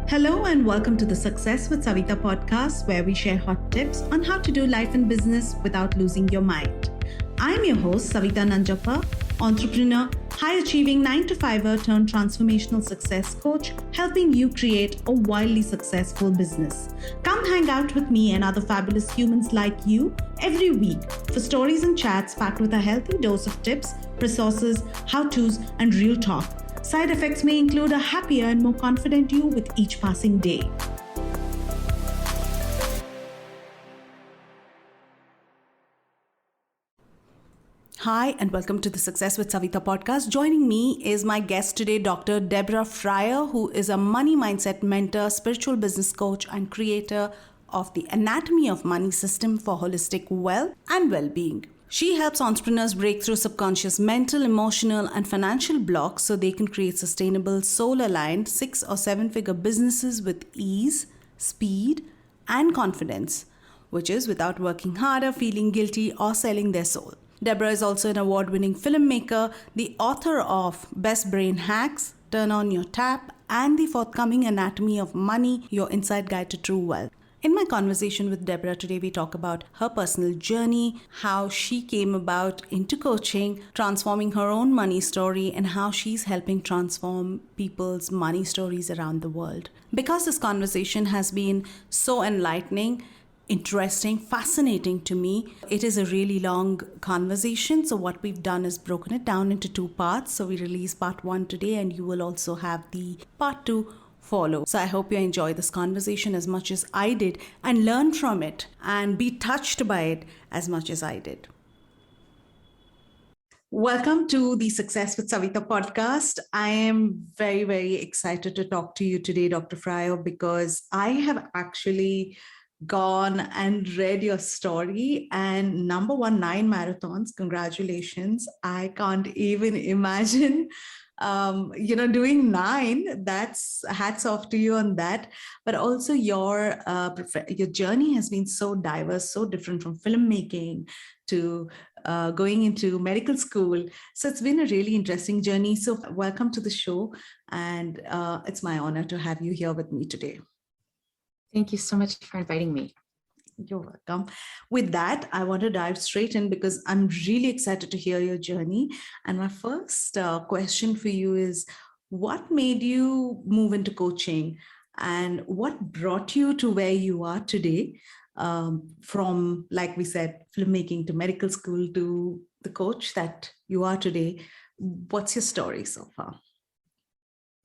Hello and welcome to the Success with Savita podcast, where we share hot tips on how to do life and business without losing your mind. I'm your host, Savita Nanjappa, entrepreneur, high-achieving 9-to-5er turned transformational success coach, helping you create a wildly successful business. Come hang out with me and other fabulous humans like you every week for stories and chats packed with a healthy dose of tips, resources, how-tos, and real talk. Side effects may include a happier and more confident you with each passing day. Hi, and welcome to the Success with Savita podcast. Joining me is my guest today, Dr. Deborah Fryer, who is a money mindset mentor, spiritual business coach, and creator of the Anatomy of Money system for holistic wealth and well-being. She helps entrepreneurs break through subconscious mental, emotional, and financial blocks so they can create sustainable, soul-aligned 6- or 7-figure businesses with ease, speed, and confidence, which is without working harder, feeling guilty, or selling their soul. Deborah is also an award-winning filmmaker, the author of Best Brain Hacks, Turn On Your Tap, and the forthcoming Anatomy of Money, Your Inside Guide to True Wealth. In my conversation with Deborah today, we talk about her personal journey, how she came about into coaching, transforming her own money story, and how she's helping transform people's money stories around the world. Because this conversation has been so enlightening, interesting, fascinating to me, it is a really long conversation. So what we've done is broken it down into 2 parts. So we release part 1 today, and you will also have the part 2 follow. So I hope you enjoy this conversation as much as I did and learn from it and be touched by it as much as I did. Welcome to the Success with Savita podcast. I am very, very excited to talk to you today, Dr. Fryer, because I have actually gone and read your story, and number 1, 9 marathons. Congratulations. I can't even imagine doing 9. That's hats off to you on that. But also your journey has been so diverse, so different, from filmmaking to going into medical school. So it's been a really interesting journey. So welcome to the show, and it's my honor to have you here with me today. Thank you so much for inviting me. You're welcome. With that, I want to dive straight in because I'm really excited to hear your journey. And my first question for you is, what made you move into coaching, and what brought you to where you are today, from, like we said, filmmaking to medical school to the coach that you are today? What's your story so far?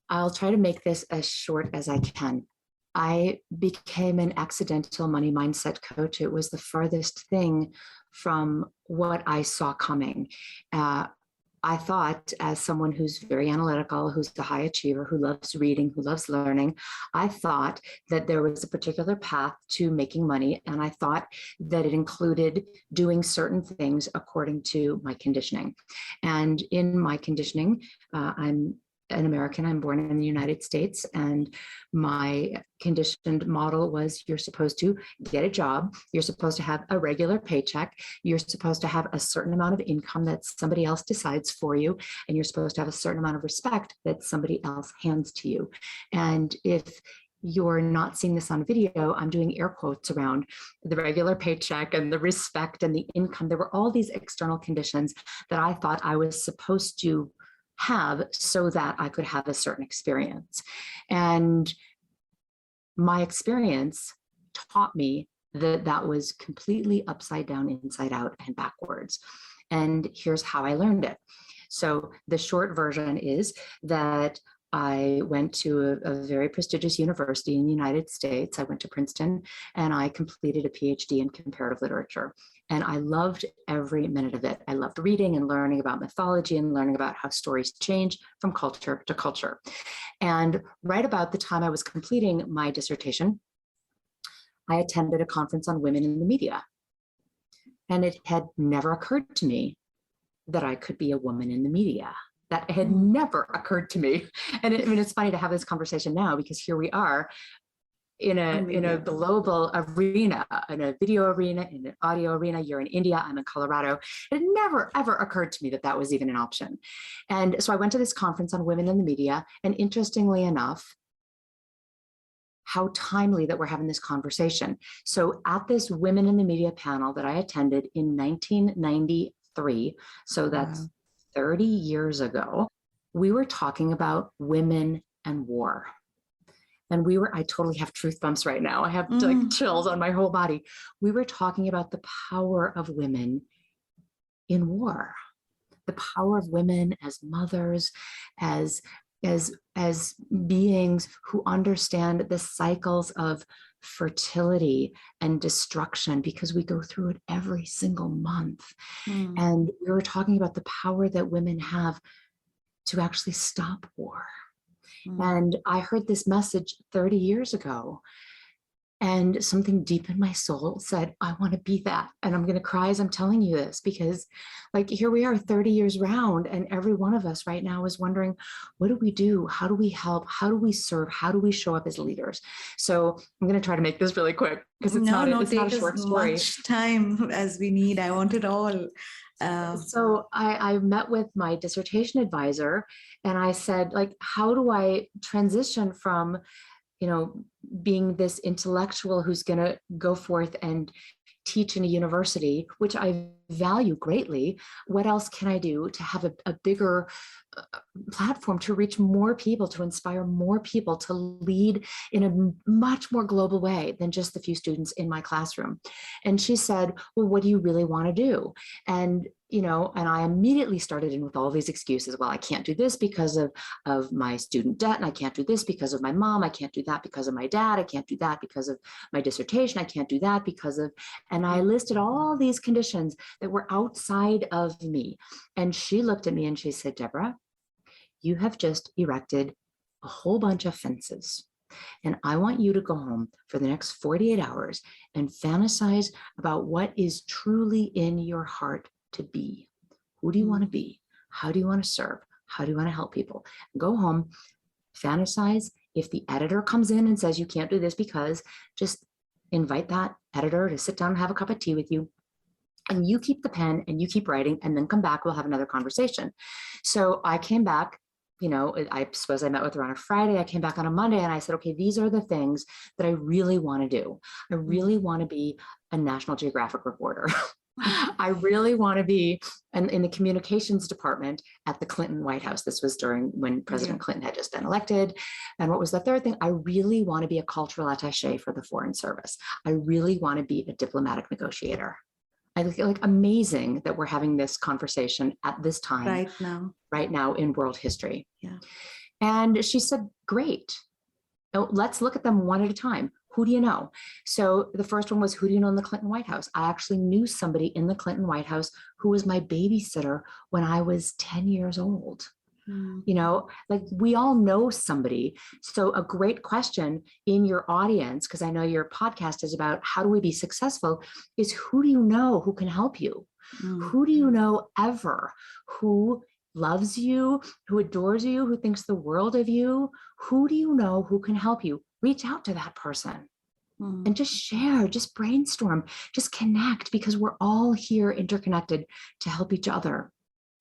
I'll try to make this as short as I can. I became an accidental money mindset coach. It was the farthest thing from what I saw coming. I thought, as someone who's very analytical, who's a high achiever, who loves reading, who loves learning, I thought that there was a particular path to making money. And I thought that it included doing certain things according to my conditioning. And in my conditioning, I'm an American. I'm born in the United States, and my conditioned model was, you're supposed to get a job, you're supposed to have a regular paycheck, you're supposed to have a certain amount of income that somebody else decides for you, and you're supposed to have a certain amount of respect that somebody else hands to you. And if you're not seeing this on video, I'm doing air quotes around the regular paycheck and the respect and the income. There were all these external conditions that I thought I was supposed to have so that I could have a certain experience. And my experience taught me that that was completely upside down, inside out, and backwards. And here's how I learned it. So the short version is that I went to a very prestigious university in the United States. I went to Princeton, and I completed a PhD in comparative literature. And I loved every minute of it. I loved reading and learning about mythology and learning about how stories change from culture to culture. And right about the time I was completing my dissertation, I attended a conference on women in the media. And it had never occurred to me that I could be a woman in the media. That had never occurred to me. And it's funny to have this conversation now, because here we are in a global arena, in a video arena, in an audio arena. You're in India, I'm in Colorado. It never, ever occurred to me that that was even an option. And so I went to this conference on women in the media. And interestingly enough, how timely that we're having this conversation. So at this Women in the Media panel that I attended in 1993, so that's Wow. 30 years ago, we were talking about women and war. And I totally have truth bumps right now. I have like chills on my whole body. We were talking about the power of women in war, the power of women as mothers, as as beings who understand the cycles of fertility and destruction, because we go through it every single month. And we were talking about the power that women have to actually stop war. And I heard this message 30 years ago, and something deep in my soul said, I want to be that. And I'm going to cry as I'm telling you this, because like, here we are 30 years round, and every one of us right now is wondering, what do we do? How do we help? How do we serve? How do we show up as leaders? So I'm going to try to make this really quick, because it's not a short story. Much time as we need. I want it all. So I met with my dissertation advisor, and I said, like, how do I transition from, being this intellectual who's going to go forth and teach in a university, which I value greatly. What else can I do to have a bigger platform, to reach more people, to inspire more people, to lead in a much more global way than just the few students in my classroom? And she said, well, what do you really want to do? And and I immediately started in with all these excuses. Well, I can't do this because of my student debt, and I can't do this because of my mom. I can't do that because of my dad. I can't do that because of my dissertation. I can't do that because of, and I listed all these conditions that were outside of me. And she looked at me and she said, Deborah, you have just erected a whole bunch of fences. And I want you to go home for the next 48 hours and fantasize about what is truly in your heart to be. Who do you want to be? How do you want to serve? How do you want to help people? Go home, fantasize. If the editor comes in and says you can't do this because, just invite that editor to sit down and have a cup of tea with you. And you keep the pen and you keep writing, and then come back, we'll have another conversation. So I came back, I suppose I met with her on a Friday. I came back on a Monday and I said, okay, these are the things that I really want to do. I really want to be a National Geographic reporter. I really want to be in the communications department at the Clinton White House. This was during when President Clinton had just been elected. And what was the third thing? I really want to be a cultural attaché for the Foreign Service. I really want to be a diplomatic negotiator. I feel like amazing that we're having this conversation at this time, right now in world history. Yeah. And she said, great. Now, let's look at them one at a time. Who do you know? So the first one was, who do you know in the Clinton White House? I actually knew somebody in the Clinton White House who was my babysitter when I was 10 years old. Like, we all know somebody. So a great question in your audience, because I know your podcast is about how do we be successful, is who do you know who can help you? Who do you know ever who loves you, who adores you, who thinks the world of you? Who do you know who can help you? Reach out to that person and just share, just brainstorm, just connect, because we're all here interconnected to help each other.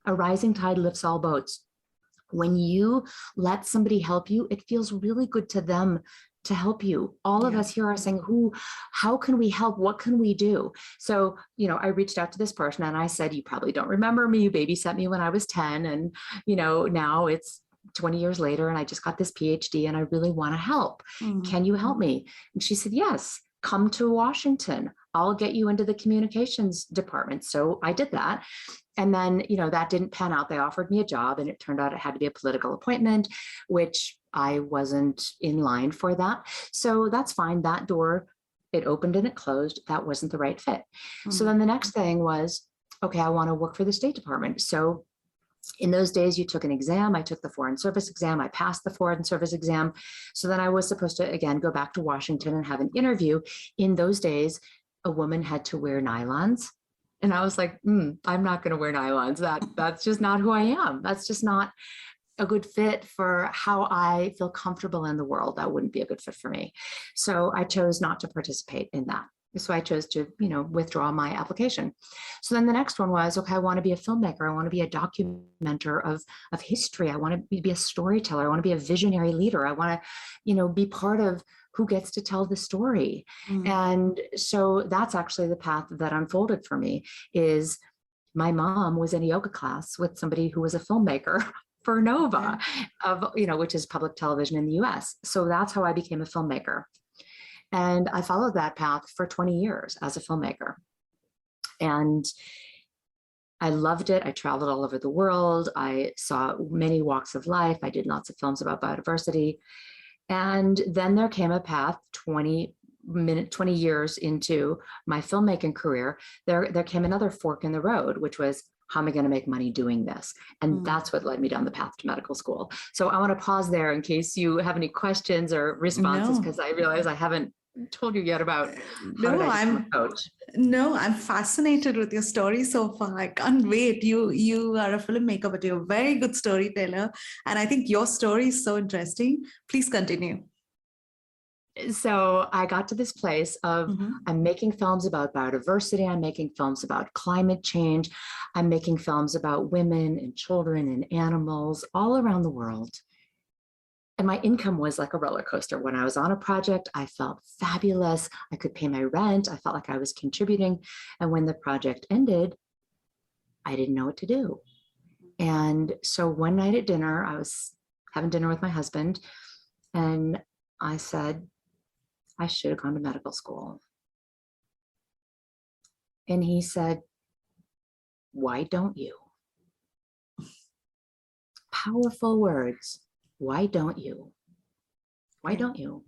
A rising tide lifts all boats. When you let somebody help you, it feels really good to them to help you. All of us here are saying, how can we help? What can we do? So, I reached out to this person and I said, you probably don't remember me. You babysat me when I was 10. And, now it's 20 years later and I just got this PhD and I really want to help. Can you help me? And she said, yes, come to Washington. I'll get you into the communications department. So I did that. And then, that didn't pan out. They offered me a job and it turned out it had to be a political appointment, which I wasn't in line for that. So that's fine. That door, it opened and it closed. That wasn't the right fit. So then the next thing was, okay, I want to work for the State Department. So in those days, you took an exam. I took the Foreign Service exam. I passed the Foreign Service exam. So then I was supposed to, again, go back to Washington and have an interview. In those days, a woman had to wear nylons. And I was like, I'm not going to wear nylons. That's just not who I am. That's just not a good fit for how I feel comfortable in the world. That wouldn't be a good fit for me. So I chose not to participate in that. So I chose to, withdraw my application. So then the next one was, okay, I want to be a filmmaker. I want to be a documenter of history. I want to be a storyteller. I want to be a visionary leader. I want to, be part of who gets to tell the story. And so that's actually the path that unfolded for me. Is my mom was in a yoga class with somebody who was a filmmaker for Nova, which is public television in the US. So that's how I became a filmmaker. And I followed that path for 20 years as a filmmaker. And I loved it. I traveled all over the world. I saw many walks of life. I did lots of films about biodiversity. And then there came a path 20 years into my filmmaking career. There came another fork in the road, which was, how am I going to make money doing this? And that's what led me down the path to medical school. So I want to pause there in case you have any questions or responses, because I realize I haven't told you yet about how did I become a coach. No, I'm fascinated with your story so far. I can't wait. You are a filmmaker, but you're a very good storyteller. And I think your story is so interesting. Please continue. So I got to this place of I'm making films about biodiversity. I'm making films about climate change. I'm making films about women and children and animals all around the world. And my income was like a roller coaster. When I was on a project, I felt fabulous. I could pay my rent. I felt like I was contributing. And when the project ended, I didn't know what to do. And so one night at dinner, I was having dinner with my husband, and I said, I should have gone to medical school. And he said, why don't you? Powerful words. Why don't you? Why don't you?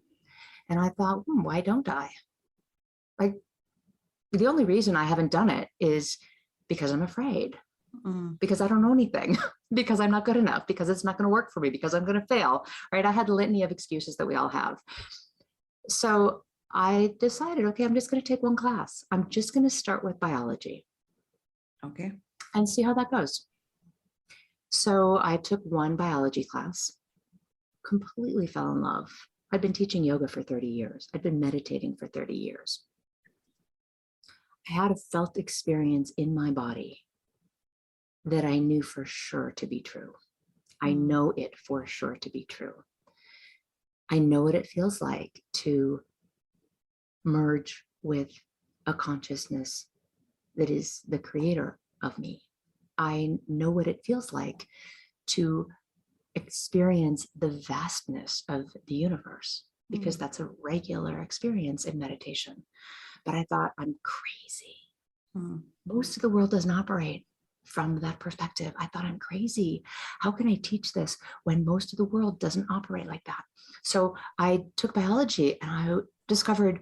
And I thought, why don't I? Like, the only reason I haven't done it is because I'm afraid, because I don't know anything, because I'm not good enough, because it's not going to work for me, because I'm going to fail, right? I had a litany of excuses that we all have. So I decided, okay, I'm just going to take one class. I'm just going to start with biology. Okay. And see how that goes. So I took one biology class, completely fell in love. I'd been teaching yoga for 30 years. I'd been meditating for 30 years. I had a felt experience in my body that I knew for sure to be true. I know it for sure to be true. I know what it feels like to merge with a consciousness that is the creator of me. I know what it feels like to experience the vastness of the universe, because that's a regular experience in meditation. But I thought, I'm crazy. Most of the world doesn't operate from that perspective. I thought, I'm crazy. How can I teach this when most of the world doesn't operate like that? So I took biology, and I discovered,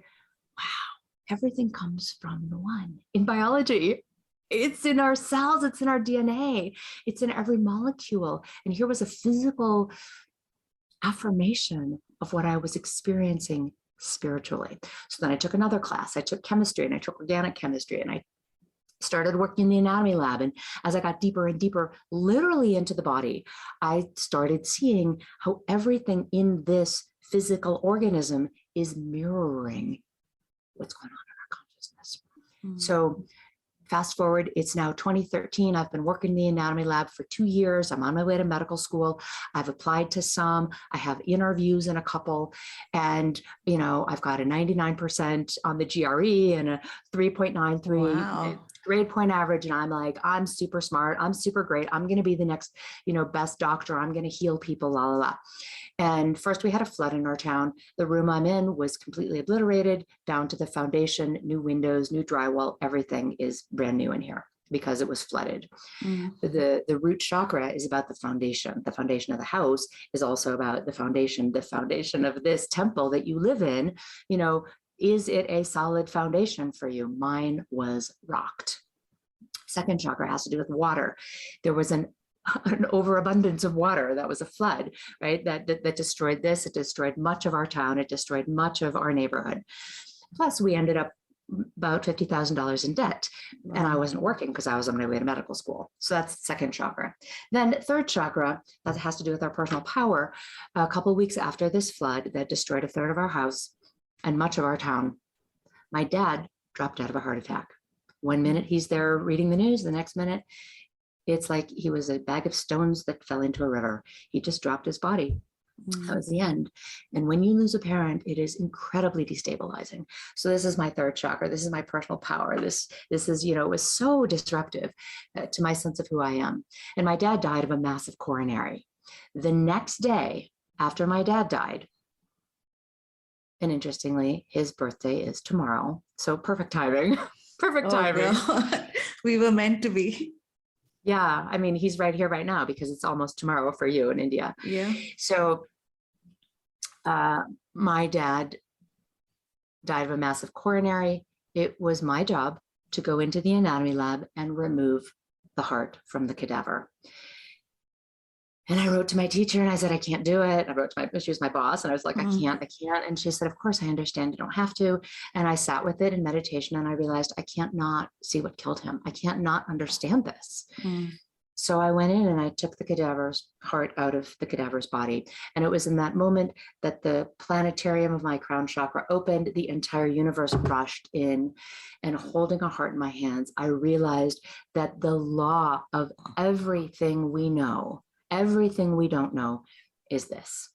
wow, everything comes from the one. In biology, it's in our cells, it's in our DNA, it's in every molecule. And here was a physical affirmation of what I was experiencing spiritually. So then I took another class. I took chemistry, and I took organic chemistry, and I started working in the anatomy lab. And as I got deeper and deeper, literally into the body, I started seeing how everything in this physical organism is mirroring what's going on in our consciousness. So fast forward, it's now 2013. I've been working in the anatomy lab for 2 years. I'm on my way to medical school. I've applied to some. I have interviews in a couple. And, I've got a 99% on the GRE and a 3.93 grade point average. And I'm like, I'm super smart. I'm super great. I'm going to be the next, best doctor. I'm going to heal people, la, la, la. And first we had a flood in our town. The room I'm in was completely obliterated down to the foundation, new windows, new drywall, everything is brand new in here because it was flooded. The root chakra is about the foundation. The foundation of the house is also about the foundation of this temple that you live in. Is it a solid foundation for you? Mine was rocked. Second chakra has to do with water. There was an overabundance of water. That was a flood, right? That destroyed this. It destroyed much of our town. It destroyed much of our neighborhood. Plus, we ended up about $50,000 in debt. And I wasn't working because I was on my way to medical school. So that's second chakra. Then third chakra, that has to do with our personal power. A couple of weeks after this flood that destroyed a third of our house and much of our town, My dad dropped out of a heart attack. 1 minute he's there reading the news, the next minute it's like he was a bag of stones that fell into a river. He just dropped his body. That was the end. And when you lose a parent, it is incredibly destabilizing. So this is my third chakra. This is my personal power. This is, was so disruptive to my sense of who I am. And my dad died of a massive coronary. The next day after my dad died, and interestingly, his birthday is tomorrow. So perfect timing. Perfect timing. God. We were meant to be. Yeah, I mean, he's right here right now because it's almost tomorrow for you in India. Yeah. So my dad died of a massive coronary. It was my job to go into the anatomy lab and remove the heart from the cadaver. And I wrote to my teacher and I said, I can't do it. I wrote to she was my boss, and I was like, I can't. And she said, of course, I understand. You don't have to. And I sat with it in meditation and I realized I can't not see what killed him. I can't not understand this. So I went in and I took the cadaver's heart out of the cadaver's body. And it was in that moment that the planetarium of my crown chakra opened, the entire universe rushed in, and holding a heart in my hands, I realized that the law of everything we know, everything we don't know, is this.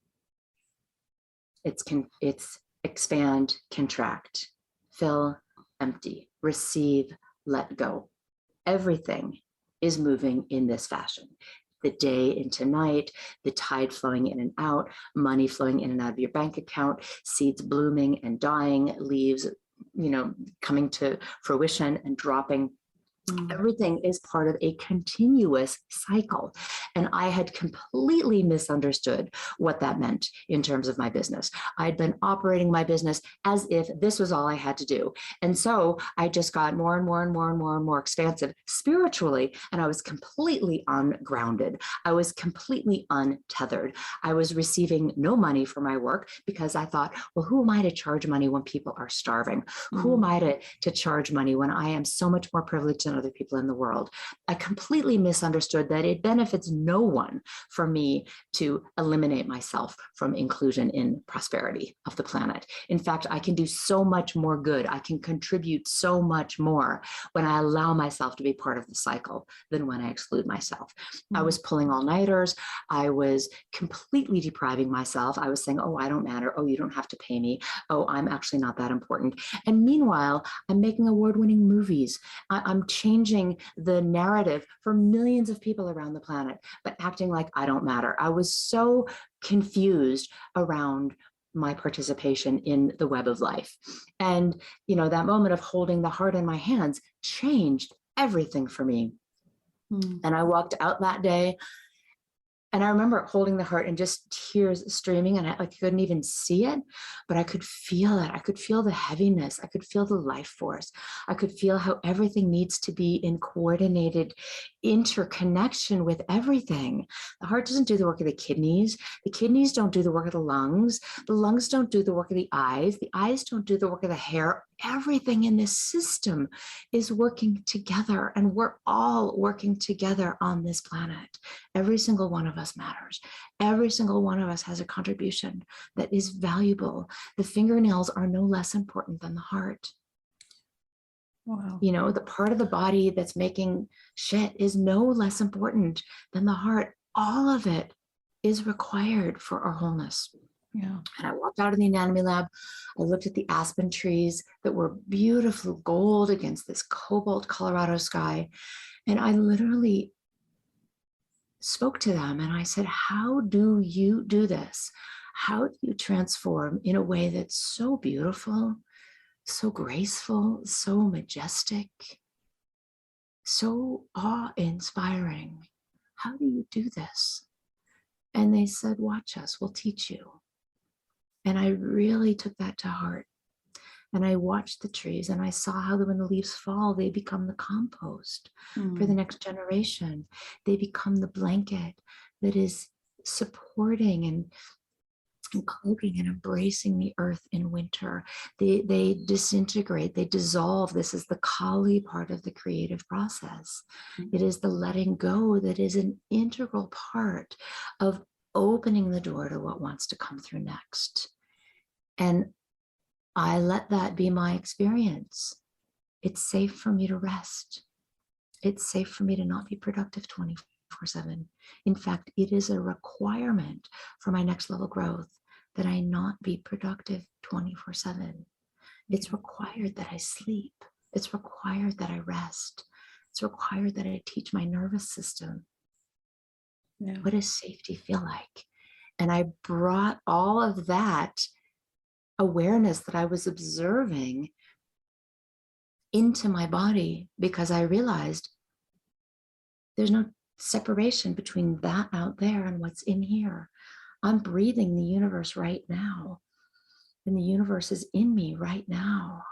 It's expand, contract, fill, empty, receive, let go. Everything is moving in this fashion. The day into night, the tide flowing in and out, money flowing in and out of your bank account, seeds blooming and dying, leaves, coming to fruition and dropping. Everything is part of a continuous cycle. And I had completely misunderstood what that meant in terms of my business. I'd been operating my business as if this was all I had to do. And so I just got more and more and more and more and more expansive spiritually. And I was completely ungrounded. I was completely untethered. I was receiving no money for my work because I thought, well, who am I to charge money when people are starving? Who am I to charge money when I am so much more privileged than other people in the world? I completely misunderstood that it benefits no one for me to eliminate myself from inclusion in prosperity of the planet. In fact, I can do so much more good. I can contribute so much more when I allow myself to be part of the cycle than when I exclude myself. I was pulling all-nighters. I was completely depriving myself. I was saying, oh, I don't matter. Oh, you don't have to pay me. Oh, I'm actually not that important. And meanwhile, I'm making award-winning movies. I'm changing the narrative for millions of people around the planet, but acting like I don't matter. I was so confused around my participation in the web of life. And, that moment of holding the heart in my hands changed everything for me. And I walked out that day, and I remember holding the heart and just tears streaming, and I couldn't even see it, but I could feel it. I could feel the heaviness. I could feel the life force. I could feel how everything needs to be in coordinated interconnection with everything. The heart doesn't do the work of the kidneys. The kidneys don't do the work of the lungs. The lungs don't do the work of the eyes. The eyes don't do the work of the hair. Everything in this system is working together, and we're all working together on this planet. Every single one of us matters. Every single one of us has a contribution that is valuable. The fingernails are no less important than the heart. Wow. The part of the body that's making shit is no less important than the heart. All of it is required for our wholeness. Yeah. And I walked out of the anatomy lab. I looked at the aspen trees that were beautiful gold against this cobalt Colorado sky. And I literally spoke to them and I said, how do you do this? How do you transform in a way that's so beautiful, so graceful, so majestic, so awe-inspiring? How do you do this? And they said, watch us, we'll teach you. And I really took that to heart. And I watched the trees and I saw how when the leaves fall, they become the compost for the next generation. They become the blanket that is supporting and cloaking and embracing the earth in winter. They disintegrate, they dissolve. This is the Kali part of the creative process. It is the letting go that is an integral part of opening the door to what wants to come through next. And I let that be my experience. It's safe for me to rest. It's safe for me to not be productive 24/7. In fact, it is a requirement for my next level growth that I not be productive 24/7. It's required that I sleep. It's required that I rest. It's required that I teach my nervous system. Yeah. What does safety feel like? And I brought all of that awareness that I was observing into my body because I realized there's no separation between that out there and what's in here. I'm breathing the universe right now, and the universe is in me right now.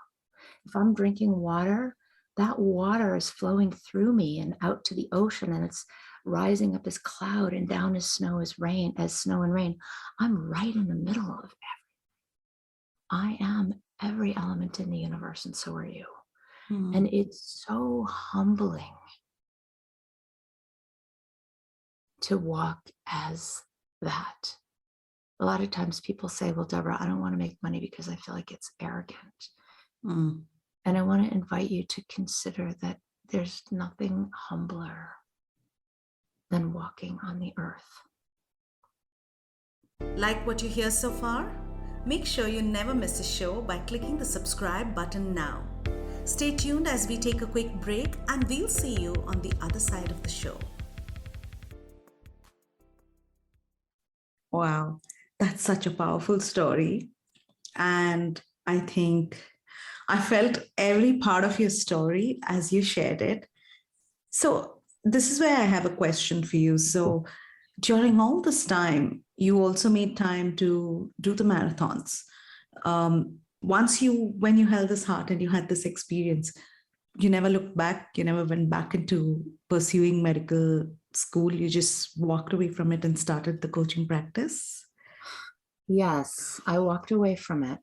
If I'm drinking water, that water is flowing through me and out to the ocean, and it's rising up as cloud and down as snow and rain. I'm right in the middle of everything. I am every element in the universe, and so are you. And it's so humbling to walk as that. A lot of times people say, well, Deborah, I don't want to make money because I feel like it's arrogant. And I want to invite you to consider that there's nothing humbler than walking on the earth. Like what you hear so far? Make sure you never miss a show by clicking the subscribe button now. Stay tuned as we take a quick break, and we'll see you on the other side of the show. Wow, that's such a powerful story. And I think I felt every part of your story as you shared it. So this is where I have a question for you. So during all this time, you also made time to do the marathons. When you held this heart and you had this experience, you never looked back, you never went back into pursuing medical school, you just walked away from it and started the coaching practice? Yes, I walked away from it.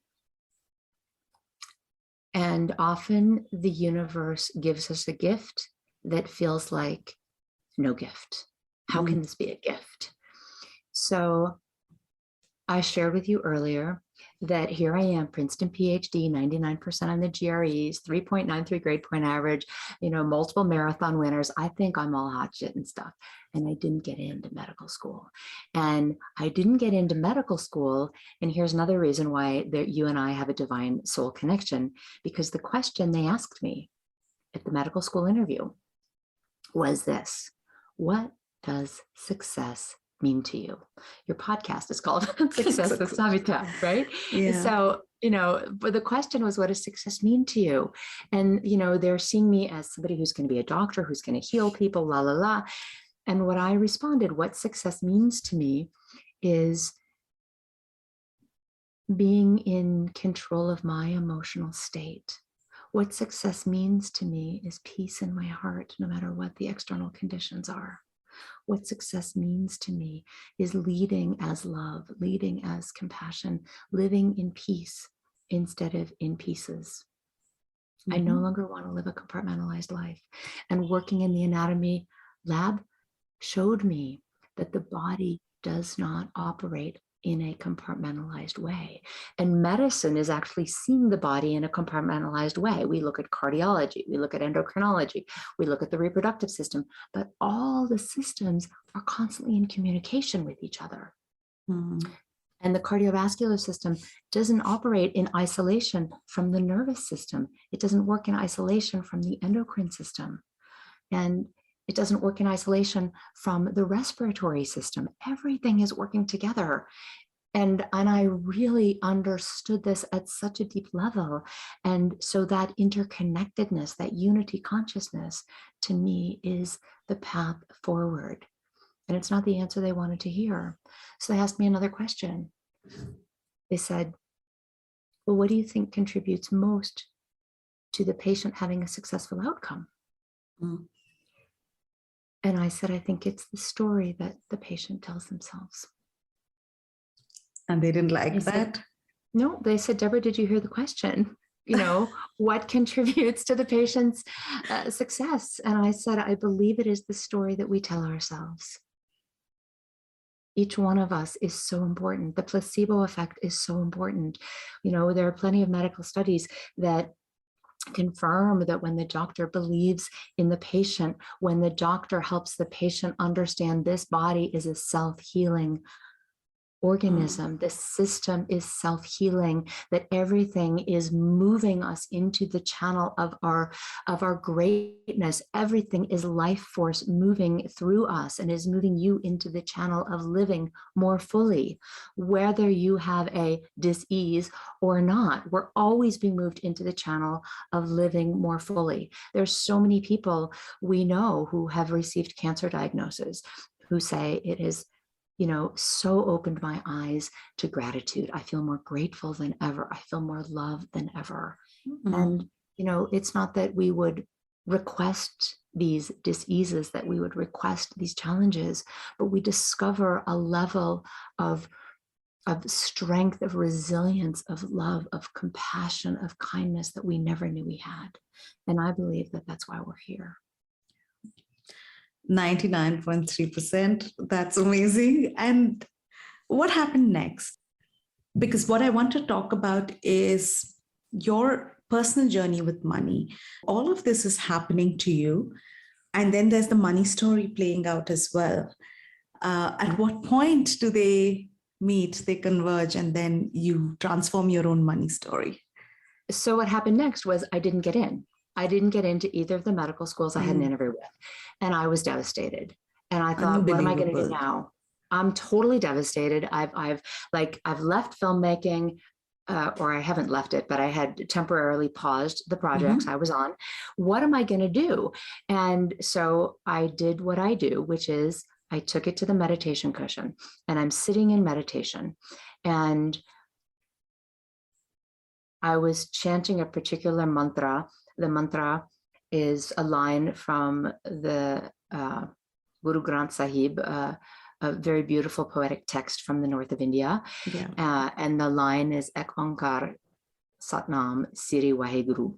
And often the universe gives us a gift that feels like no gift. How can this be a gift? So I shared with you earlier that here I am, Princeton PhD, 99% on the GREs, 3.93 grade point average, multiple marathon winners. I think I'm all hot shit and stuff. And I didn't get into medical school. And I didn't get into medical school. And here's another reason why you and I have a divine soul connection, because the question they asked me at the medical school interview was this: what does success mean to you? Your podcast is called Success with Savita, right? Yeah. So, but the question was, what does success mean to you? And, they're seeing me as somebody who's going to be a doctor, who's going to heal people, la, la, la. And what I responded, what success means to me is being in control of my emotional state. What success means to me is peace in my heart, no matter what the external conditions are. What success means to me is leading as love, leading as compassion, living in peace instead of in pieces. I no longer want to live a compartmentalized life. And working in the anatomy lab showed me that the body does not operate in a compartmentalized way. And medicine is actually seeing the body in a compartmentalized way. We look at cardiology, we look at endocrinology, we look at the reproductive system, but all the systems are constantly in communication with each other. And the cardiovascular system doesn't operate in isolation from the nervous system. It doesn't work in isolation from the endocrine system. And it doesn't work in isolation from the respiratory system. Everything is working together. And I really understood this at such a deep level. And so that interconnectedness, that unity consciousness, to me is the path forward. And it's not the answer they wanted to hear. So they asked me another question. They said, well, what do you think contributes most to the patient having a successful outcome? And I said, I think it's the story that the patient tells themselves. And they didn't like that? No, they said, Deborah, did you hear the question? What contributes to the patient's success? And I said, I believe it is the story that we tell ourselves. Each one of us is so important. The placebo effect is so important. There are plenty of medical studies that confirm that when the doctor believes in the patient, when the doctor helps the patient understand this body is a self-healing organism, the system is self-healing, that everything is moving us into the channel of our greatness. Everything is life force moving through us and is moving you into the channel of living more fully, whether you have a dis-ease or not. We're always being moved into the channel of living more fully. There's so many people we know who have received cancer diagnoses who say it is so opened my eyes to gratitude. I feel more grateful than ever. I feel more love than ever. Mm-hmm. And, it's not that we would request these diseases, that we would request these challenges, but we discover a level of strength, of resilience, of love, of compassion, of kindness that we never knew we had. And I believe that that's why we're here. 99.3%. That's amazing. And what happened next? Because what I want to talk about is your personal journey with money. All of this is happening to you. And then there's the money story playing out as well. At what point do they meet, they converge, and then you transform your own money story? So what happened next was I didn't get in. I didn't get into either of the medical schools I had an interview with. And I was devastated. And I thought, what am I going to do now? I'm totally devastated. I've left filmmaking, or I haven't left it, but I had temporarily paused the projects I was on. What am I going to do? And so I did what I do, which is I took it to the meditation cushion, and I'm sitting in meditation, and I was chanting a particular mantra. The mantra is a line from the Guru Granth Sahib, a very beautiful poetic text from the north of India. Yeah. And the line is Ek Onkar Satnam Siri Waheguru.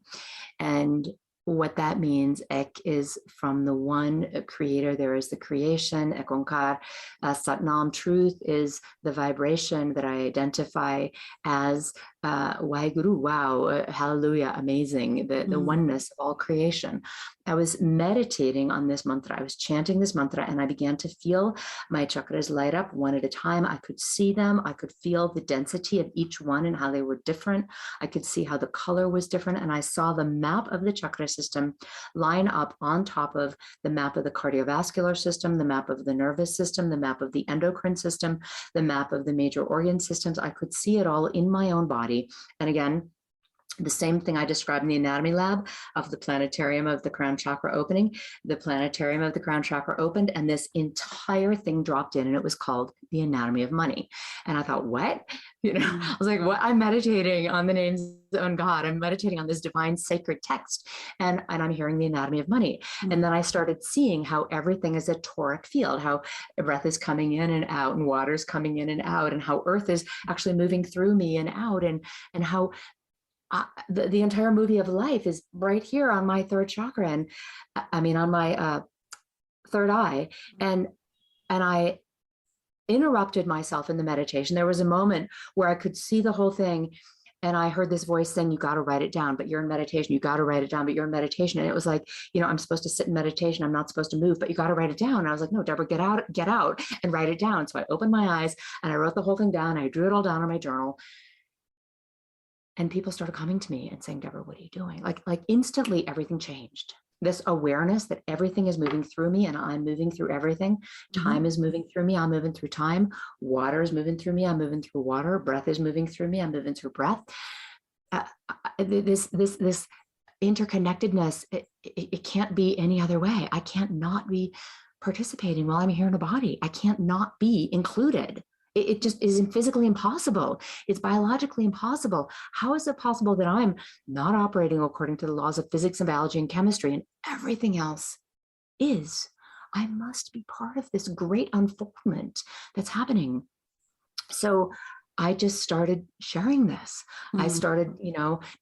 And what that means, Ek is from the one creator, there is the creation, Ek Onkar. Satnam, truth, is the vibration that I identify as Waheguru, wow, hallelujah, amazing, the oneness of all creation. I was meditating on this mantra. I was chanting this mantra, and I began to feel my chakras light up one at a time. I could see them. I could feel the density of each one and how they were different. I could see how the color was different. And I saw the map of the chakra system line up on top of the map of the cardiovascular system, the map of the nervous system, the map of the endocrine system, the map of the major organ systems. I could see it all in my own body. And again, the same thing I described in the anatomy lab of the planetarium of the crown chakra opening. The planetarium of the crown chakra opened, and this entire thing dropped in, and it was called the anatomy of money. And I thought, what? I was like, what? I'm meditating on the names on God. I'm meditating on this divine sacred text, and I'm hearing the anatomy of money. And then I started seeing how everything is a toric field, how breath is coming in and out, and water is coming in and out, and how earth is actually moving through me and out, and how the entire movie of life is right here on my third chakra, and on my third eye. And I interrupted myself in the meditation. There was a moment where I could see the whole thing, and I heard this voice saying, you got to write it down, but you're in meditation. You got to write it down, but you're in meditation. And it was like, I'm supposed to sit in meditation. I'm not supposed to move, but you got to write it down. And I was like, no, Deborah, get out and write it down. So I opened my eyes and I wrote the whole thing down. I drew it all down on my journal. And people started coming to me and saying, Deborah, what are you doing? Like instantly everything changed. This awareness that everything is moving through me and I'm moving through everything. Time is moving through me. I'm moving through time. Water is moving through me. I'm moving through water. Breath is moving through me. I'm moving through breath. This interconnectedness, it can't be any other way. I can't not be participating while I'm here in a body. I can't not be included. It just isn't physically impossible. It's biologically impossible. How is it possible that I'm not operating according to the laws of physics and biology and chemistry and everything else is? I must be part of this great unfoldment that's happening. So I just started sharing this. I started,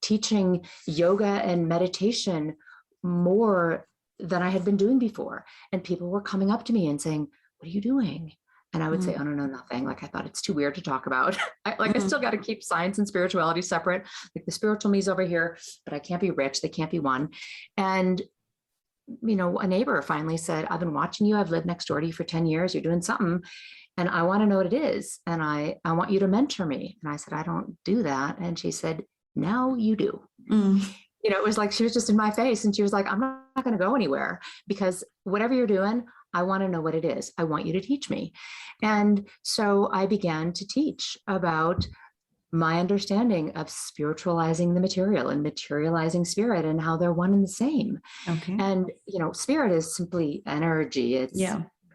teaching yoga and meditation more than I had been doing before. And people were coming up to me and saying, what are you doing? And I would say, oh, no, nothing. Like, I thought it's too weird to talk about. I still got to keep science and spirituality separate. Like, the spiritual me's over here, but I can't be rich. They can't be one. And, a neighbor finally said, I've been watching you. I've lived next door to you for 10 years. You're doing something. And I want to know what it is. And I want you to mentor me. And I said, I don't do that. And she said, now you do. It was like, she was just in my face, and she was like, I'm not going to go anywhere, because whatever you're doing, I want to know what it is. I want you to teach me. And so I began to teach about my understanding of spiritualizing the material and materializing spirit, and how they're one and the same. Okay. And, spirit is simply energy. It's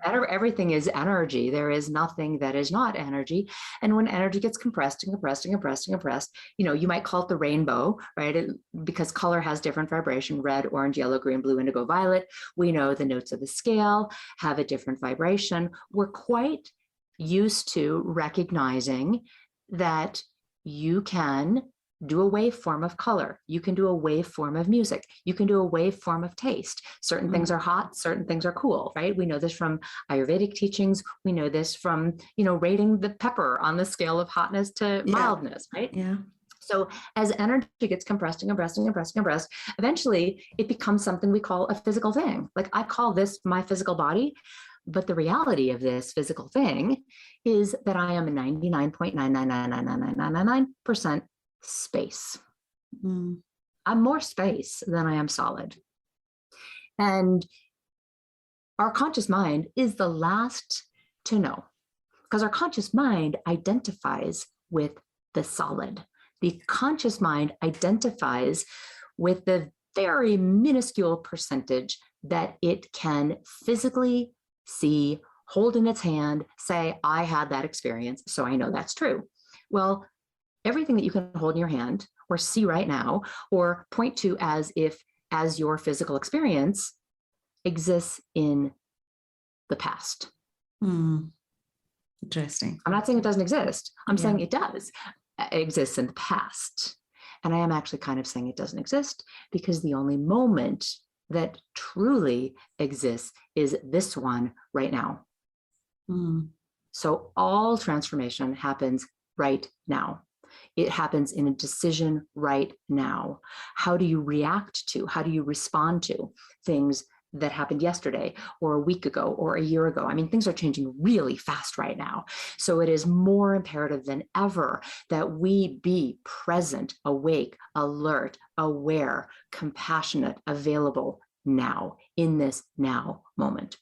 everything is energy. There is nothing that is not energy. And when energy gets compressed and compressed and compressed and compressed, you might call it the rainbow, right? Because color has different vibration: red, orange, yellow, green, blue, indigo, violet. We know the notes of the scale have a different vibration. We're quite used to recognizing that you can do a waveform of color. You can do a waveform of music. You can do a waveform of taste. Certain things are hot, certain things are cool, right? We know this from Ayurvedic teachings. We know this from, rating the pepper on the scale of hotness to mildness, right? Yeah. So as energy gets compressed and compressed and compressed and compressed, eventually it becomes something we call a physical thing. Like, I call this my physical body. But the reality of this physical thing is that I am a 99.9999999% space. I'm more space than I am solid. And our conscious mind is the last to know, because our conscious mind identifies with the solid. The conscious mind identifies with the very minuscule percentage that it can physically see, hold in its hand, say, I had that experience, so I know that's true. Well, everything that you can hold in your hand or see right now, or point to as your physical experience, exists in the past. Interesting. I'm not saying it doesn't exist. I'm saying it does. It exists in the past. And I am actually kind of saying it doesn't exist, because the only moment that truly exists is this one right now. So all transformation happens right now. It happens in a decision right now. How do you react to, how do you respond to things that happened yesterday or a week ago or a year ago? I mean, things are changing really fast right now. So it is more imperative than ever that we be present, awake, alert, aware, compassionate, available now, in this now moment.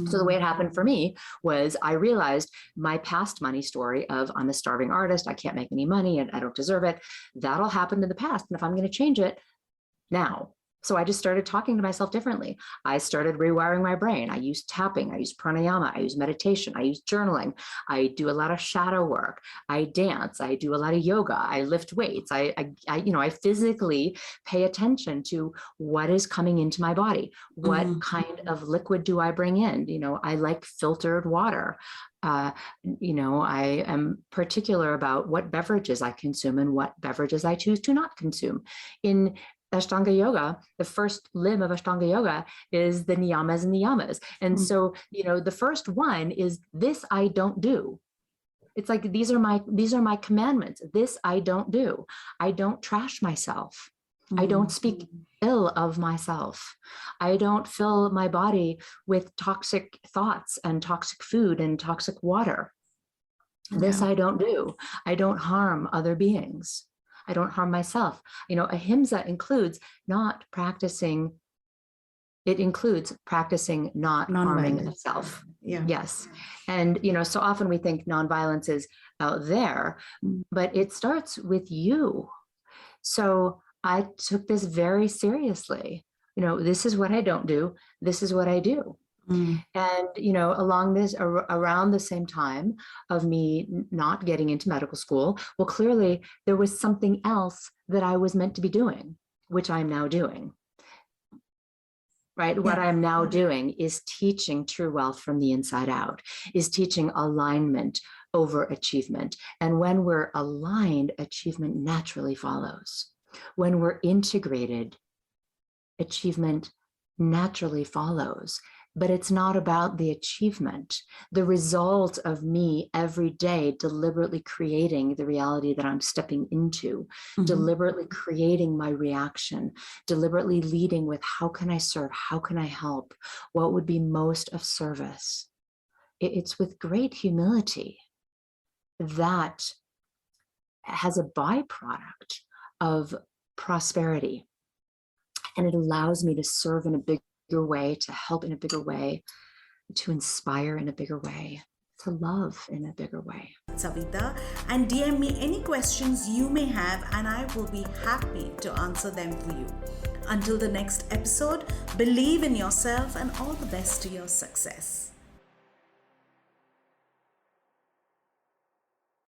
So the way it happened for me was, I realized my past money story of, I'm a starving artist, I can't make any money, and I don't deserve it. That'll happen in the past. And if I'm going to change it now. So I just started talking to myself differently. I started rewiring my brain. I use tapping, I use pranayama, I use meditation, I use journaling. I do a lot of shadow work. I dance, I do a lot of yoga, I lift weights. I physically pay attention to what is coming into my body. What kind of liquid do I bring in? I like filtered water. I am particular about what beverages I consume and what beverages I choose to not consume. In Ashtanga yoga, the first limb of Ashtanga yoga is the niyamas and niyamas. And so, the first one is, this I don't do. It's like, these are my commandments. This I don't do. I don't trash myself. I don't speak ill of myself. I don't fill my body with toxic thoughts and toxic food and toxic water. This I don't do. I don't harm other beings. I don't harm myself. Ahimsa includes practicing not harming the self. Yeah. Yes. And, so often we think nonviolence is out there, but it starts with you. So I took this very seriously. This is what I don't do. This is what I do. And, around the same time of me not getting into medical school, well, clearly there was something else that I was meant to be doing, which I'm now doing. Right? Yeah. What I'm now doing is teaching true wealth from the inside out, is teaching alignment over achievement. And when we're aligned, achievement naturally follows. When we're integrated, achievement naturally follows. but it's not about the achievement, the result of me every day deliberately creating the reality that I'm stepping into, deliberately creating my reaction, deliberately leading with how can I serve, how can I help, what would be most of service. It's with great humility that has a byproduct of prosperity. And it allows me to serve in a bigger way, to help in a bigger way, to inspire in a bigger way, to love in a bigger way. Savita, and DM me any questions you may have, and I will be happy to answer them for you. Until the next episode, believe in yourself and all the best to your success.